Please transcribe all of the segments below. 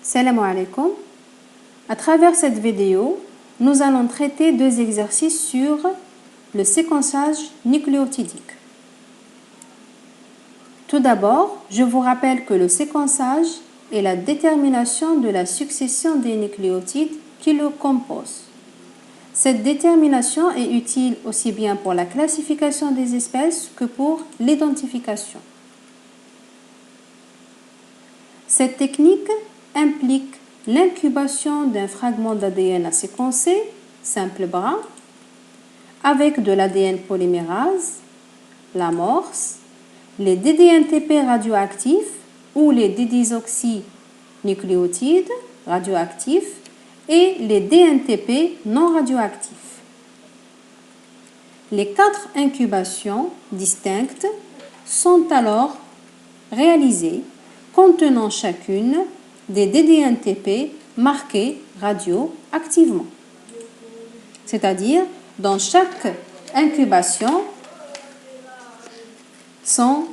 Salam alaikum. À travers cette vidéo, nous allons traiter deux exercices sur le séquençage nucléotidique. Tout d'abord, je vous rappelle que le séquençage est la détermination de la succession des nucléotides qui le composent. Cette détermination est utile aussi bien pour la classification des espèces que pour l'identification. Cette technique implique l'incubation d'un fragment d'ADN à séquencer, simple bras, avec de l'ADN polymérase, l'amorce, les DDNTP radioactifs ou les didesoxynucléotides radioactifs et les DNTP non radioactifs. Les 4 incubations distinctes sont alors réalisées contenant chacune des DDNTP marqués radioactivement. C'est-à-dire, dans chaque incubation sont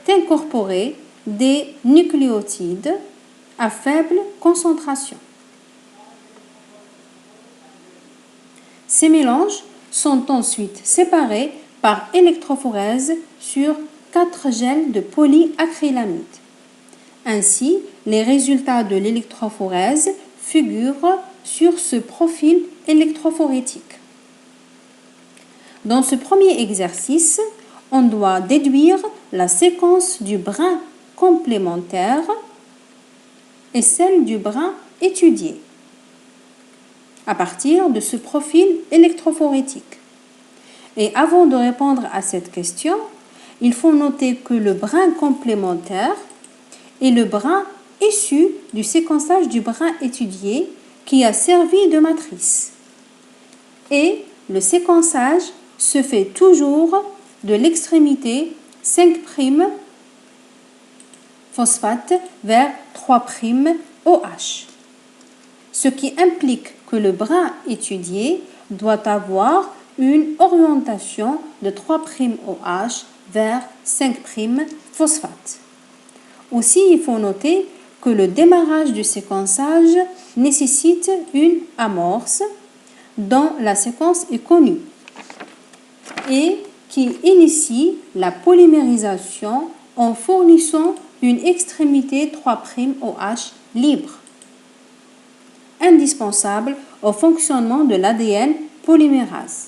incorporés des nucléotides à faible concentration. Ces mélanges sont ensuite séparés par électrophorèse sur 4 gels de polyacrylamide. Ainsi, les résultats de l'électrophorèse figurent sur ce profil électrophorétique. Dans ce premier exercice, on doit déduire la séquence du brin complémentaire et celle du brin étudié à partir de ce profil électrophorétique. Et avant de répondre à cette question, il faut noter que le brin complémentaire est le brin issu du séquençage du brin étudié qui a servi de matrice. Et le séquençage se fait toujours de l'extrémité 5' phosphate vers 3' OH, ce qui implique que le brin étudié doit avoir une orientation de 3' OH vers 5' phosphate. Aussi, il faut noter que le démarrage du séquençage nécessite une amorce dont la séquence est connue et qui initie la polymérisation en fournissant une extrémité 3' OH libre, indispensable au fonctionnement de l'ADN polymérase.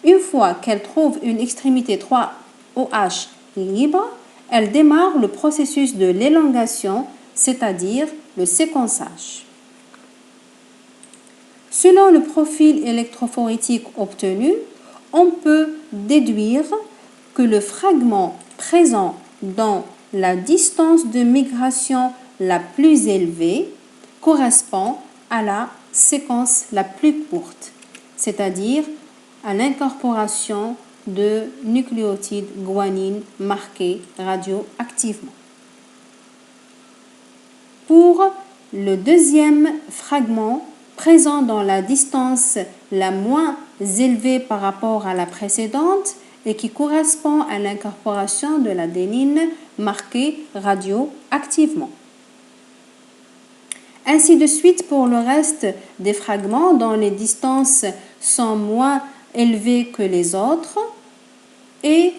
Une fois qu'elle trouve une extrémité 3 OH libre, elle démarre le processus de l'élongation, c'est-à-dire le séquençage. Selon le profil électrophorétique obtenu, on peut déduire que le fragment présent dans la distance de migration la plus élevée correspond à la séquence la plus courte, c'est-à-dire à l'incorporation de nucléotides guanine marqués radioactivement. Pour le deuxième fragment présent dans la distance la moins élevée par rapport à la précédente et qui correspond à l'incorporation de l'adénine marquée radioactivement. Ainsi de suite pour le reste des fragments dont les distances sont moins élevées que les autres, et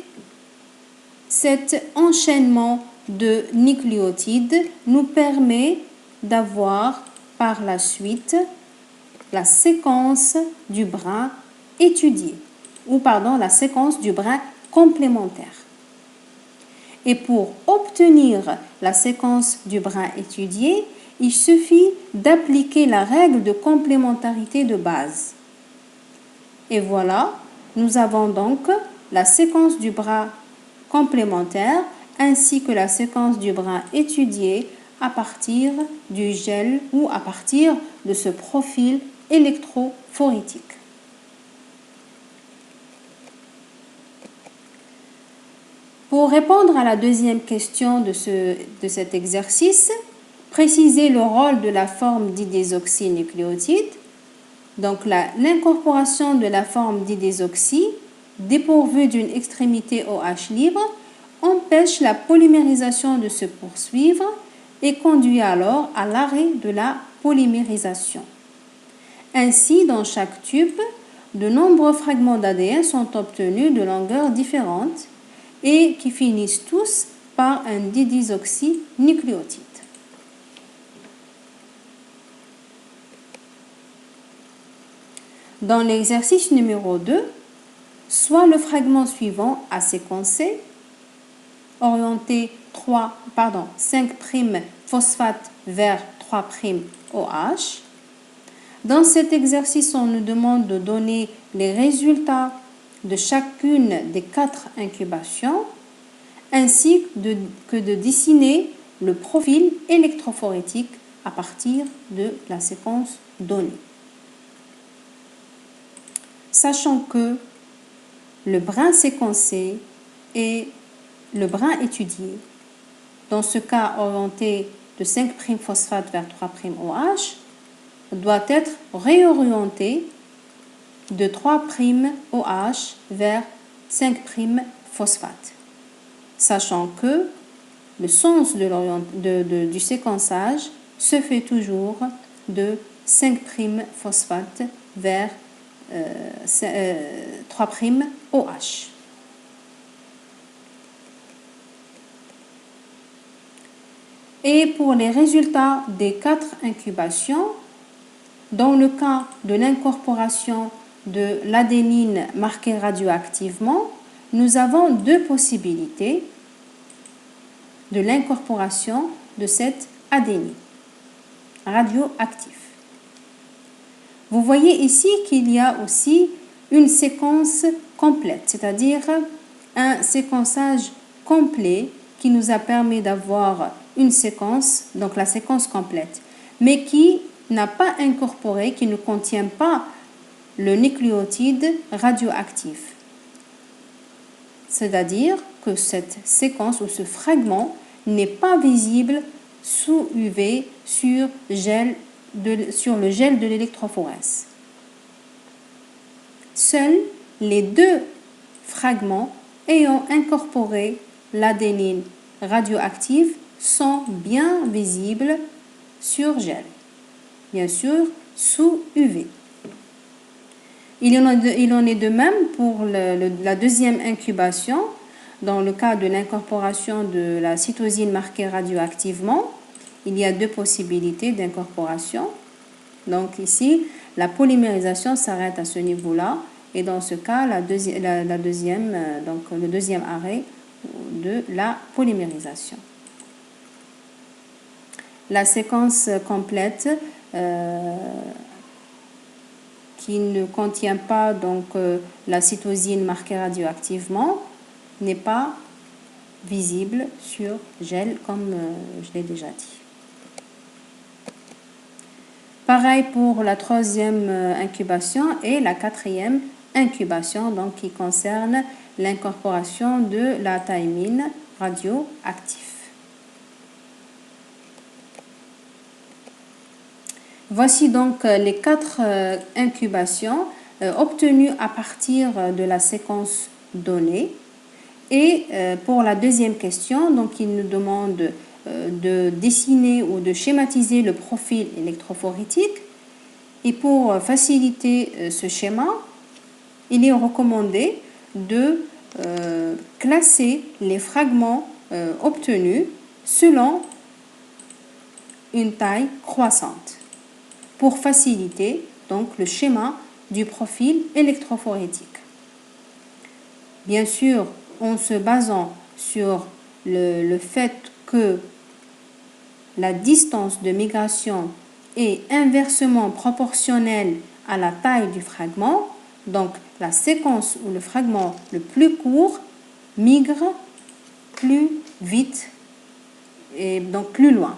cet enchaînement de nucléotides nous permet d'avoir par la suite la séquence du brin étudié, la séquence du brin complémentaire. Et pour obtenir la séquence du brin étudié, il suffit d'appliquer la règle de complémentarité de base. Et voilà, nous avons donc la séquence du brin complémentaire ainsi que la séquence du brin étudié à partir du gel ou à partir de ce profil électrophorétique. Pour répondre à la deuxième question de cet exercice, préciser le rôle de la forme didésoxynucléotide. Donc l'incorporation de la forme didésoxy dépourvue d'une extrémité OH libre empêche la polymérisation de se poursuivre et conduit alors à l'arrêt de la polymérisation. Ainsi, dans chaque tube, de nombreux fragments d'ADN sont obtenus de longueurs différentes et qui finissent tous par un didesoxynucléotide. Dans l'exercice numéro 2, soit le fragment suivant à séquencer, orienté 5' phosphate vers 3' OH. Dans cet exercice, on nous demande de donner les résultats de chacune des 4 incubations, ainsi que de dessiner le profil électrophorétique à partir de la séquence donnée. Sachant que le brin séquencé et le brin étudié, dans ce cas orienté de 5' phosphate vers 3' OH, doit être réorienté de 3' OH vers 5' phosphate, sachant que le sens du séquençage se fait toujours de 5' phosphate vers 3' OH. Et pour les résultats des 4 incubations, dans le cas de l'incorporation de l'adénine marquée radioactivement, nous avons 2 possibilités de l'incorporation de cette adénine radioactive. Vous voyez ici qu'il y a aussi une séquence complète, c'est-à-dire un séquençage complet qui nous a permis d'avoir une séquence, donc la séquence complète, mais qui n'a pas incorporé, qui ne contient pas le nucléotide radioactif. C'est-à-dire que cette séquence ou ce fragment n'est pas visible sous UV sur le gel de l'électrophorèse. Seuls les 2 fragments ayant incorporé l'adénine radioactive sont bien visibles sur gel, bien sûr sous UV. Il en est de même pour la deuxième incubation. Dans le cas de l'incorporation de la cytosine marquée radioactivement, il y a 2 possibilités d'incorporation. Donc ici, la polymérisation s'arrête à ce niveau-là, et dans ce cas, le deuxième arrêt de la polymérisation. La séquence complète qui ne contient pas la cytosine marquée radioactivement n'est pas visible sur gel, comme je l'ai déjà dit. Pareil pour la 3e incubation et la 4e incubation, donc qui concerne l'incorporation de la thymine radioactive. Voici donc les 4 incubations obtenues à partir de la séquence donnée. Et pour la deuxième question, donc il nous demande de dessiner ou de schématiser le profil électrophorétique. Et pour faciliter ce schéma, il est recommandé de classer les fragments obtenus selon une taille croissante pour faciliter donc le schéma du profil électrophorétique. Bien sûr, en se basant sur le fait que la distance de migration est inversement proportionnelle à la taille du fragment, donc la séquence ou le fragment le plus court migre plus vite et donc plus loin.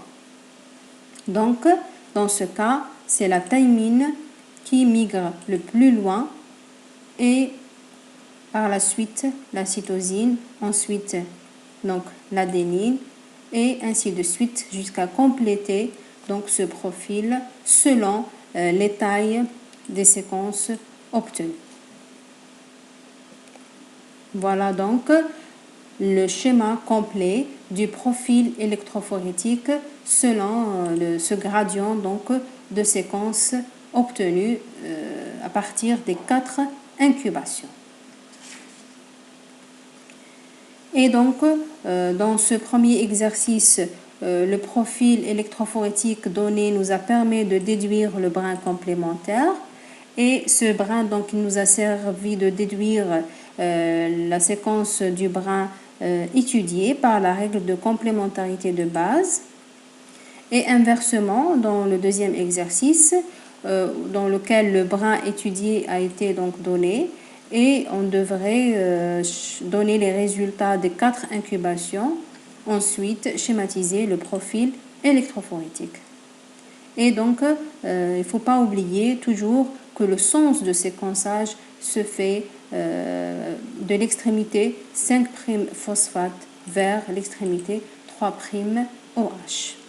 Donc, dans ce cas, c'est la thymine qui migre le plus loin et par la suite la cytosine, ensuite donc l'adénine et ainsi de suite jusqu'à compléter donc ce profil selon les tailles des séquences obtenues. Voilà donc le schéma complet du profil électrophorétique selon ce gradient donc, de séquence obtenu à partir des 4 incubations. Et donc, dans ce premier exercice, le profil électrophorétique donné nous a permis de déduire le brin complémentaire. Et ce brin, donc, il nous a servi de déduire la séquence du brin étudié par la règle de complémentarité de base. Et inversement, dans le deuxième exercice, dans lequel le brin étudié a été donc donné, et on devrait donner les résultats des 4 incubations, ensuite schématiser le profil électrophorétique. Et donc, il ne faut pas oublier toujours que le sens de séquençage se fait de l'extrémité 5' phosphate vers l'extrémité 3' OH.